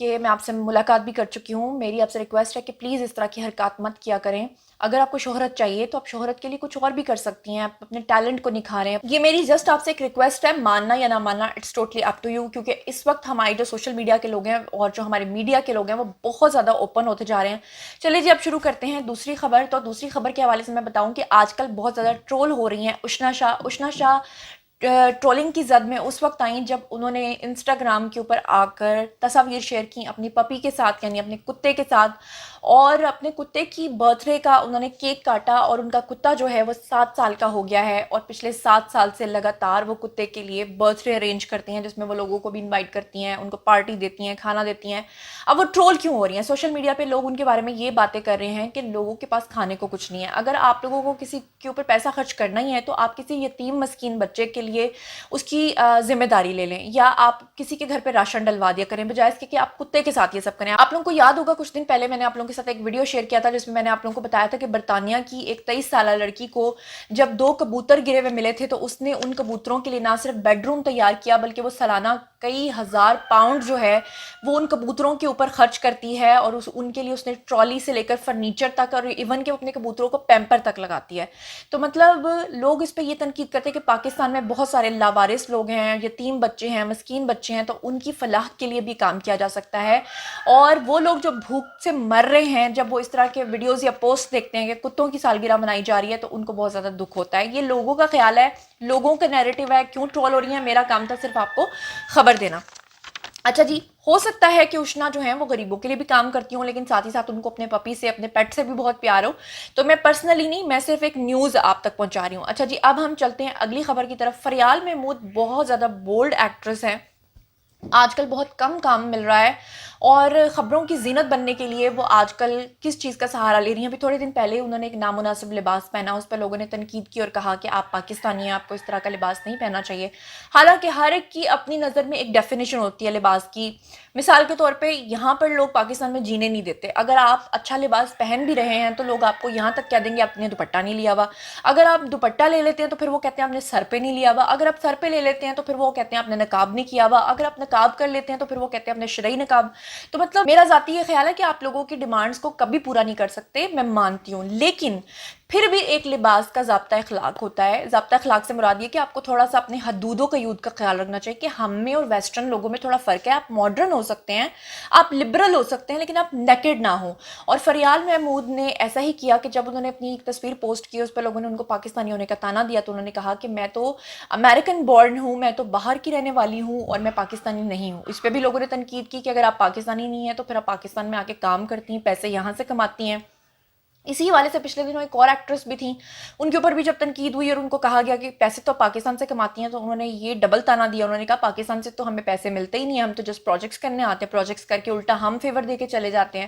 کہ میں آپ سے ملاقات بھی کر چکی ہوں. میری آپ سے ریکویسٹ ہے کہ پلیز اس طرح کی حرکات مت کیا کریں. اگر آپ کو شہرت چاہیے تو آپ شہرت کے لیے کچھ اور بھی کر سکتی ہیں, آپ اپنے ٹیلنٹ کو نکھاریں. یہ میری جسٹ آپ سے ایک ریکویسٹ ہے, ماننا یا نہ ماننا it's totally up to you, کیونکہ اس وقت ہماری جو سوشل میڈیا کے لوگ ہیں اور جو ہمارے میڈیا کے لوگ ہیں وہ بہت زیادہ اوپن ہوتے جا رہے ہیں. چلیے جی اب شروع کرتے ہیں دوسری خبر. تو دوسری خبر کے حوالے سے میں بتاؤں کہ آج کل بہت زیادہ ٹرول ہو رہی ہیں اشنا شاہ ٹرولنگ کی زد میں اس وقت آئیں جب انہوں نے انسٹاگرام کے اوپر آ کر تصاویر شیئر کی اپنی پپی کے ساتھ, یعنی اپنے کتے کے ساتھ, اور اپنے کتے کی برتھ ڈے کا انہوں نے کیک کاٹا. اور ان کا کتا جو ہے وہ 7 سال کا ہو گیا ہے اور پچھلے 7 سال سے لگاتار وہ کتے کے لیے برتھ ڈے ارینج کرتی ہیں, جس میں وہ لوگوں کو بھی انوائٹ کرتی ہیں, ان کو پارٹی دیتی ہیں, کھانا دیتی ہیں. اب وہ ٹرول کیوں ہو رہی ہیں؟ سوشل میڈیا پہ لوگ ان کے بارے میں یہ باتیں کر رہے ہیں کہ لوگوں کے پاس کھانے کو کچھ نہیں ہے. اگر آپ لوگوں کو کسی کے اوپر پیسہ خرچ کرنا ہی ہے تو آپ کسی یتیم مسکین بچے کے لیے اس کی ذمہ داری لے لیں, یا آپ کسی کے گھر پہ راشن ڈلوا دیا کریں, بجائے اس کے کہ آپ کتے کے ساتھ یہ سب کریں. آپ لوگوں کو یاد ہوگا کچھ دن پہلے میں نے آپ لوگوں کے ساتھ ایک ویڈیو شیئر کیا تھا جس میں نے آپ لوگوں کو بتایا تھا کہ برطانیہ کی ایک 23 سالہ لڑکی کو جب 2 کبوتر گرے ہوئے ملے تھے تو اس نے ان کبوتروں کے لیے نہ صرف بیڈ روم تیار کیا بلکہ وہ سالانہ کئی ہزار پاؤنڈ جو ہے وہ ان کبوتروں کے اوپر خرچ کرتی ہے, اور ان کے لیے اس نے ٹرالی سے لے کر فرنیچر تک اور ایون کہ اپنے کبوتروں کو پیمپر تک لگاتی ہے. تو مطلب لوگ اس پہ یہ تنقید کرتے ہیں کہ پاکستان میں بہت سارے لاوارث لوگ ہیں, یتیم بچے ہیں, مسکین بچے ہیں, تو ان کی فلاح کے لیے بھی کام کیا جا سکتا ہے. اور وہ لوگ جو بھوک سے مر رہے ہیں جب وہ اس طرح کے ویڈیوز یا پوسٹ دیکھتے ہیں کہ کتوں کی سالگرہ منائی جا رہی ہے تو ان کو بہت زیادہ دکھ ہوتا ہے. یہ لوگوں کا خیال ہے, لوگوں کا نیریٹو ہے, کیوں ٹرول ہو رہی ہیں. میرا کام تھا صرف آپ کو خبر دینا. اچھا جی, ہو سکتا ہے کہ اشنا جو ہیں وہ غریبوں کے لیے بھی کام کرتی ہوں, لیکن ساتھ ہی ساتھ ان کو اپنے پپی سے, اپنے پیٹ سے بھی بہت پیار ہو. تو میں پرسنلی نہیں, میں صرف ایک نیوز آپ تک پہنچا رہی ہوں. اچھا جی, اب ہم چلتے ہیں اگلی خبر کی طرف. فریال محمود بہت زیادہ بولڈ ایکٹریس ہیں, آج کل بہت کم کام مل رہا ہے اور خبروں کی زینت بننے کے لیے وہ آج کل کس چیز کا سہارا لے رہی ہیں. ابھی تھوڑے دن پہلے انہوں نے ایک نامناسب لباس پہنا, اس پہ لوگوں نے تنقید کی اور کہا کہ آپ پاکستانی ہیں, آپ کو اس طرح کا لباس نہیں پہننا چاہیے. حالانکہ ہر ایک کی اپنی نظر میں ایک ڈیفینیشن ہوتی ہے لباس کی. مثال کے طور پہ یہاں پر لوگ پاکستان میں جینے نہیں دیتے. اگر آپ اچھا لباس پہن بھی رہے ہیں تو لوگ آپ کو یہاں تک کہہ دیں گے آپ نے دوپٹہ نہیں لیا ہوا. اگر آپ دوپٹہ لے لیتے ہیں تو پھر وہ کہتے ہیں آپ نے سر پہ نہیں لیا ہوا. اگر آپ سر پہ لے لیتے ہیں تو پھر وہ کہتے ہیں آپ نے نقاب نہیں کیا ہوا. اگر آپ نقاب کر لیتے ہیں تو پھر وہ کہتے ہیں آپ نے شرعی نقاب. تو مطلب میرا ذاتی یہ خیال ہے کہ آپ لوگوں کی ڈیمانڈز کو کبھی پورا نہیں کر سکتے, میں مانتی ہوں, لیکن پھر بھی ایک لباس کا ضابطہ اخلاق ہوتا ہے. ضابطہ اخلاق سے مراد یہ کہ آپ کو تھوڑا سا اپنے حدود و قیود کا خیال رکھنا چاہیے کہ ہم میں اور ویسٹرن لوگوں میں تھوڑا فرق ہے. آپ ماڈرن ہو سکتے ہیں, آپ لبرل ہو سکتے ہیں, لیکن آپ نیکڈ نہ ہو. اور فریال محمود نے ایسا ہی کیا کہ جب انہوں نے اپنی ایک تصویر پوسٹ کی, اس پہ لوگوں نے ان کو پاکستانی ہونے کا طعنہ دیا, تو انہوں نے کہا کہ میں تو امریکن بورن ہوں, میں تو باہر کی رہنے والی ہوں اور میں پاکستانی نہیں ہوں. اس پہ بھی لوگوں نے تنقید کی کہ اگر آپ پاکستانی نہیں ہیں تو پھر آپ پاکستان میں آ کے کام کرتی ہیں, پیسے یہاں سے کماتی ہیں. اسی حوالے سے پچھلے دنوں ایک اور ایکٹریس بھی تھیں, ان کے اوپر بھی جب تنقید ہوئی اور ان کو کہا گیا کہ پیسے تو پاکستان سے کماتی ہیں, تو انہوں نے یہ ڈبل طعنہ دیا. انہوں نے کہا پاکستان سے تو ہمیں پیسے ملتے ہی نہیں ہیں, ہم تو جسٹ پروجیکٹس کرنے آتے ہیں, پروجیکٹس کر کے الٹا ہم فیور دے کے چلے جاتے ہیں.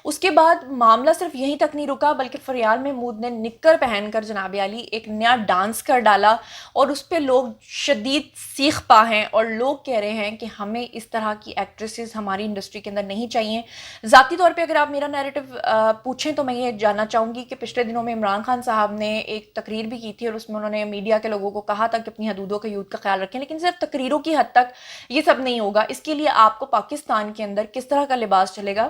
اس کے بعد معاملہ صرف یہیں تک نہیں رکا, بلکہ فریال محمود نے نکر پہن کر جناب عالی ایک نیا ڈانس کر ڈالا اور اس پہ لوگ شدید سیخ پا ہیں اور لوگ کہہ رہے ہیں کہ ہمیں اس طرح کی ایکٹریسز ہماری انڈسٹری کے اندر نہیں چاہیے. ذاتی طور پہ اگر آپ میرا نیریٹو پوچھیں تو میں یہ جاننا چاہوں گی کہ پچھلے دنوں میں عمران خان صاحب نے ایک تقریر بھی کی تھی اور اس میں انہوں نے میڈیا کے لوگوں کو کہا تھا کہ اپنی حدودوں کے یوتھ کا خیال رکھیں, لیکن صرف تقریروں کی حد تک یہ سب نہیں ہوگا. اس کے لیے آپ کو پاکستان کے اندر کس طرح کا لباس چلے گا,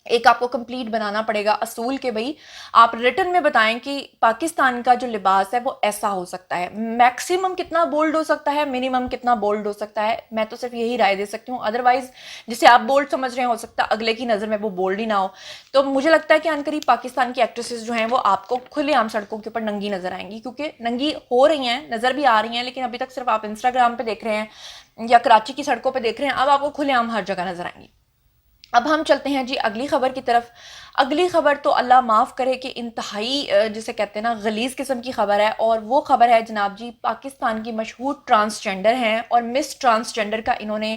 ایک آپ کو کمپلیٹ بنانا پڑے گا اصول کے بھئی آپ ریٹن میں بتائیں کہ پاکستان کا جو لباس ہے وہ ایسا ہو سکتا ہے, میکسیمم کتنا بولڈ ہو سکتا ہے, منیمم کتنا بولڈ ہو سکتا ہے. میں تو صرف یہی رائے دے سکتی ہوں, ادروائز جسے آپ بولڈ سمجھ رہے ہیں ہو سکتا ہے اگلے کی نظر میں وہ بولڈ ہی نہ ہو. تو مجھے لگتا ہے کہ عنقریب پاکستان کی ایکٹریسز جو ہیں وہ آپ کو کھلے عام سڑکوں کے اوپر ننگی نظر آئیں گی, کیونکہ ننگی ہو رہی ہیں, نظر بھی آ رہی ہیں, لیکن ابھی تک صرف آپ انسٹاگرام پہ دیکھ رہے ہیں یا کراچی کی سڑکوں پہ دیکھ رہے ہیں, اب آپ کو کھلے عام ہر جگہ نظر آئیں گی. اب ہم چلتے ہیں جی اگلی خبر کی طرف. اگلی خبر تو اللہ معاف کرے کہ انتہائی جسے کہتے ہیں نا غلیظ قسم کی خبر ہے, اور وہ خبر ہے جناب جی پاکستان کی مشہور ٹرانسجینڈر ہیں اور مس ٹرانسجینڈر کا انہوں نے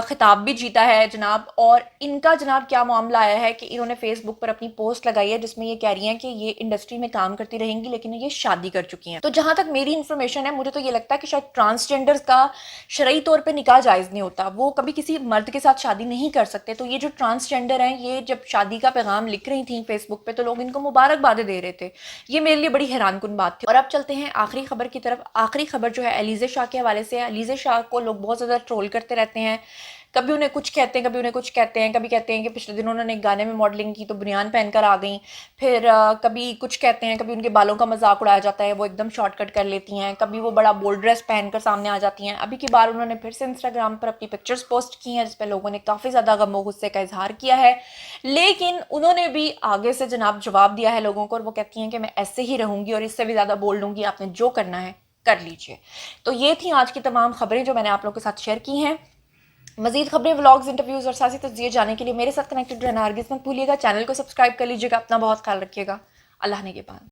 خطاب بھی جیتا ہے جناب. اور ان کا جناب کیا معاملہ آیا ہے کہ انہوں نے فیس بک پر اپنی پوسٹ لگائی ہے جس میں یہ کہہ رہی ہیں کہ یہ انڈسٹری میں کام کرتی رہیں گی لیکن یہ شادی کر چکی ہیں. تو جہاں تک میری انفارمیشن ہے مجھے تو یہ لگتا ہے کہ شاید ٹرانسجینڈرز کا شرعی طور پہ نکاح جائز نہیں ہوتا, وہ کبھی کسی مرد کے ساتھ شادی نہیں کر سکتے. تو یہ جو ٹرانسجینڈر ہیں یہ جب شادی کا پیغام لکھ رہی تھیں فیس بک پہ تو لوگ ان کو مبارکبادیں دے رہے تھے. یہ میرے لیے بڑی حیران کن بات تھی. اور اب چلتے ہیں آخری خبر کی طرف. آخری خبر جو ہے علیزہ شاہ کے حوالے سے ہے. علیزہ شاہ کو لوگ بہت زیادہ ٹرول کرتے رہتے ہیں, کبھی انہیں کچھ کہتے ہیں کبھی انہیں کچھ کہتے ہیں. کبھی کہتے ہیں کہ پچھلے دنوں انہوں نے ایک گانے میں ماڈلنگ کی تو بنیان پہن کر آ گئیں. پھر کبھی کچھ کہتے ہیں, کبھی ان کے بالوں کا مذاق اڑایا جاتا ہے, وہ ایک دم شارٹ کٹ کر لیتی ہیں. کبھی وہ بڑا بولڈ ڈریس پہن کر سامنے آ جاتی ہیں. ابھی کی بار انہوں نے پھر سے انسٹاگرام پر اپنی پکچرز پوسٹ کی ہیں جس پہ لوگوں نے کافی زیادہ غم و غصے کا اظہار کیا ہے. لیکن انہوں نے بھی آگے سے جناب جواب دیا ہے لوگوں کو, اور وہ کہتی ہیں کہ میں ایسے ہی رہوں گی اور اس سے بھی زیادہ بول لوں گی, آپ نے جو کرنا ہے کر لیجئے. تو یہ تھیں آج کی تمام خبریں جو میں نے آپ لوگوں کے ساتھ شیئر کی ہیں. مزید خبریں, ولاگز, انٹرویوز اور سیاسی تجزیے جانے کے لیے میرے ساتھ کنیکٹڈ رہنا ہرگز مت بھولیے گا. چینل کو سبسکرائب کر لیجیے گا. اپنا بہت خیال رکھیے گا. اللہ نگہبان.